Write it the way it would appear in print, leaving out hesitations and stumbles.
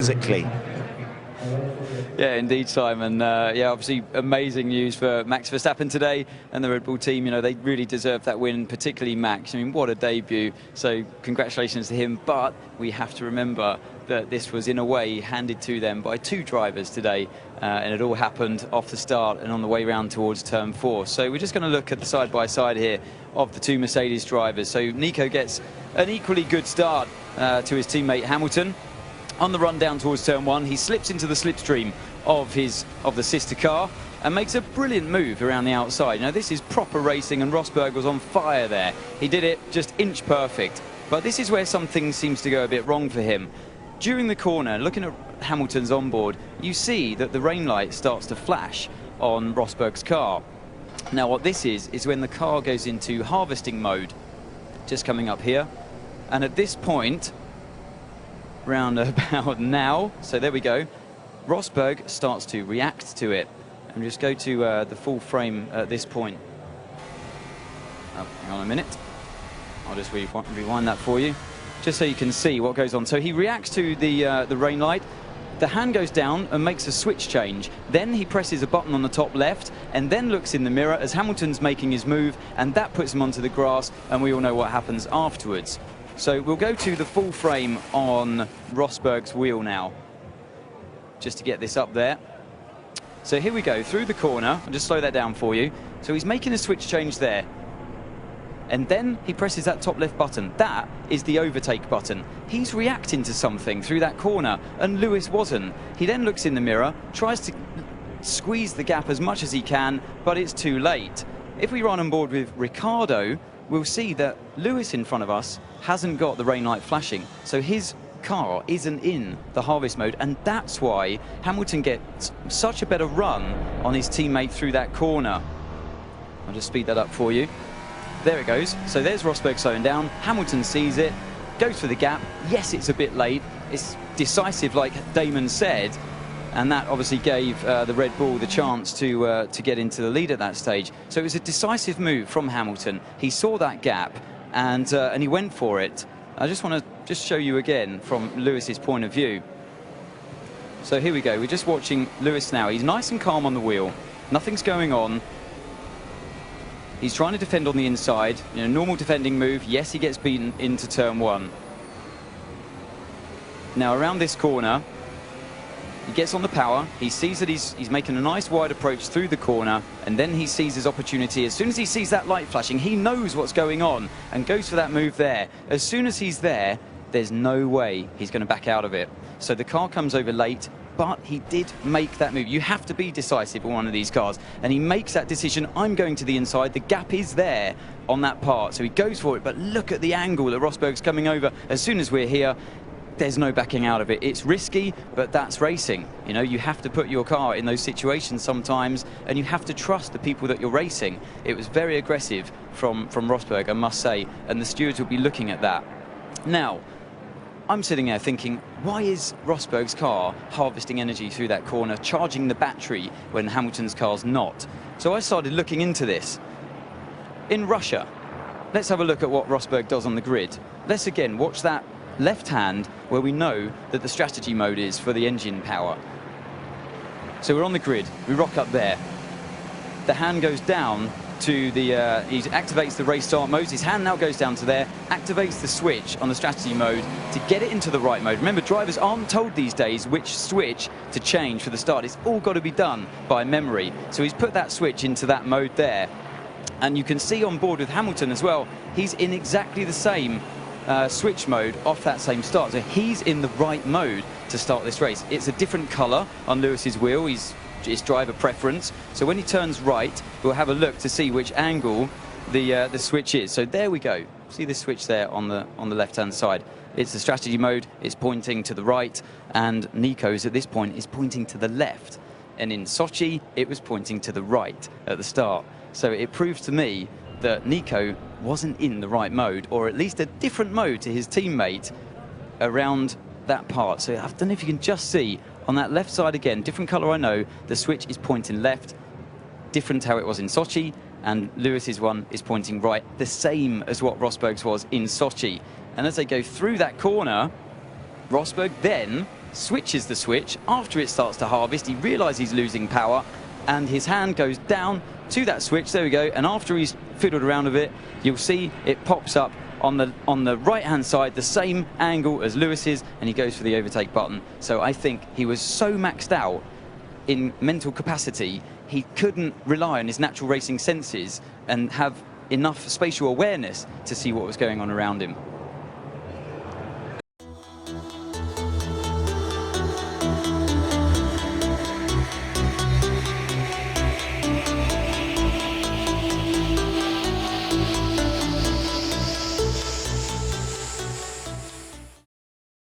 quickly. Yeah, indeed, Simon. Yeah, obviously amazing news for Max Verstappen today and the Red Bull team. You know, they really deserve that win, particularly Max. I mean, what a debut. So congratulations to him. But we have to remember that this was, in a way, handed to them by two drivers today. And it all happened off the start and on the way round towards turn 4. So we're just going to look at the side-by-side here of the two Mercedes drivers. So Nico gets an equally good start to his teammate Hamilton. On the run down towards turn 1, he slips into the slipstream of the sister car and makes a brilliant move around the outside. Now, this is proper racing, and Rosberg was on fire there. He did it just inch perfect. But this is where something seems to go a bit wrong for him. During the corner, looking at Hamilton's onboard, you see that the rain light starts to flash on Rosberg's car. Now, what this is when the car goes into harvesting mode, just coming up here. And at this point, round about now, so there we go, Rosberg starts to react to it. And just go to the full frame at this point. Oh, hang on a minute, I'll just rewind that for you, just so you can see what goes on. So he reacts to the rain light. The hand goes down and makes a switch change. Then he presses a button on the top left and then looks in the mirror as Hamilton's making his move, and that puts him onto the grass, and we all know what happens afterwards. So we'll go to the full frame on Rosberg's wheel now, just to get this up there. So here we go, through the corner. I'll just slow that down for you. So he's making a switch change there. And then he presses that top left button. That is the overtake button. He's reacting to something through that corner, and Lewis wasn't. He then looks in the mirror, tries to squeeze the gap as much as he can, but it's too late. If we run on board with Ricardo, we'll see that Lewis in front of us hasn't got the rain light flashing, so his car isn't in the harvest mode, and that's why Hamilton gets such a better run on his teammate through that corner. I'll just speed that up for you. There it goes. So there's Rosberg slowing down. Hamilton sees it, goes for the gap. Yes, it's a bit late. It's decisive, like Damon said, and that obviously gave the Red Bull the chance to get into the lead at that stage. So it was a decisive move from Hamilton. He saw that gap and he went for it. I just want to show you again from Lewis's point of view. So here we go. We're just watching Lewis now. He's nice and calm on the wheel. Nothing's going on. He's trying to defend on the inside. You know, normal defending move. Yes, he gets beaten into turn 1. Now around this corner, he gets on the power. He sees that he's making a nice wide approach through the corner, and then he sees his opportunity. As soon as he sees that light flashing, he knows what's going on and goes for that move there. As soon as he's there, there's no way he's going to back out of it. So the car comes over late, but he did make that move. You have to be decisive on one of these cars, and he makes that decision. I'm going to the inside. The gap is there on that part, so he goes for it. But look at the angle that Rosberg's coming over. As soon as we're here, there's no backing out of it. It's risky, but that's racing. You know, you have to put your car in those situations sometimes, and you have to trust the people that you're racing. It was very aggressive from Rosberg, I must say, and the stewards will be looking at that. Now, I'm sitting there thinking, why is Rosberg's car harvesting energy through that corner, charging the battery when Hamilton's car's not? So I started looking into this. In Russia, let's have a look at what Rosberg does on the grid. Let's again watch that left hand where we know that the strategy mode is for the engine power. So we're on the grid, we rock up there. The hand goes down to the, he activates the race start mode. His hand now goes down to there, activates the switch on the strategy mode to get it into the right mode. Remember, drivers aren't told these days which switch to change for the start. It's all got to be done by memory. So he's put that switch into that mode there. And you can see on board with Hamilton as well, he's in exactly the same switch mode off that same start. So he's in the right mode to start this race. It's a different color on Lewis's wheel. It's driver preference. So when he turns right, we'll have a look to see which angle the switch is. So there we go. See the switch there on the left-hand side. It's the strategy mode. It's pointing to the right, and Nico's at this point is pointing to the left. And in Sochi, it was pointing to the right at the start. So it proves to me that Nico wasn't in the right mode, or at least a different mode to his teammate around that part. So I don't know if you can just see on that left side again, different color I know, the switch is pointing left, different how it was in Sochi, and Lewis's one is pointing right, the same as what Rosberg's was in Sochi. And as they go through that corner, Rosberg then switches the switch. After it starts to harvest, he realises he's losing power, and his hand goes down to that switch. There we go. And after he's fiddled around with it, you'll see it pops up on the right-hand side, the same angle as Lewis's, and he goes for the overtake button. So I think he was so maxed out in mental capacity, he couldn't rely on his natural racing senses and have enough spatial awareness to see what was going on around him.